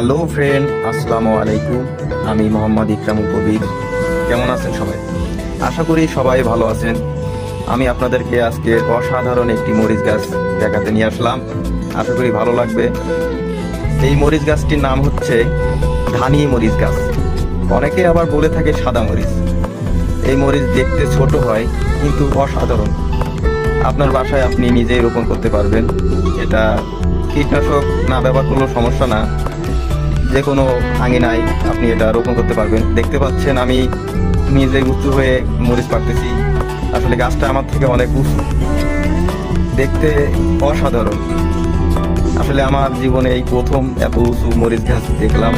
Hello friend, আসসালামু আলাইকুম। আমি মোহাম্মদ ইকরামুল কবির। কেমন আছেন সবাই? আশা করি সবাই ভালো আছেন। আমি আপনাদেরকে আজকে অসাধারণ একটি মরিচ গাছ দেখাতে নিয়ে আসলাম। আশা করি ভালো লাগবে। এই মরিচ গাছটির নাম হচ্ছে ধানি মরিচ গাছ, অনেকে আবার বলে থাকে সাদা মরিচ। এই মরিচ দেখতে ছোট হয় কিন্তু অসাধারণ। আপনার বাসায় আপনি নিজেই রোপণ করতে পারবেন। এটা কীটনাশক না ব্যবহার করলেও সমস্যা না, যে কোনো আঙিনায় আপনি এটা রোপণ করতে পারবেন। দেখতে পাচ্ছেন আমি নিজে উঁচু হয়ে মরিচ পাড়তেছি। আসলে গাছটা আমার থেকে অনেক উঁচু, দেখতে অসাধারণ। আসলে আমার জীবনে এই প্রথম এত উঁচু মরিচ গাছ দেখলাম।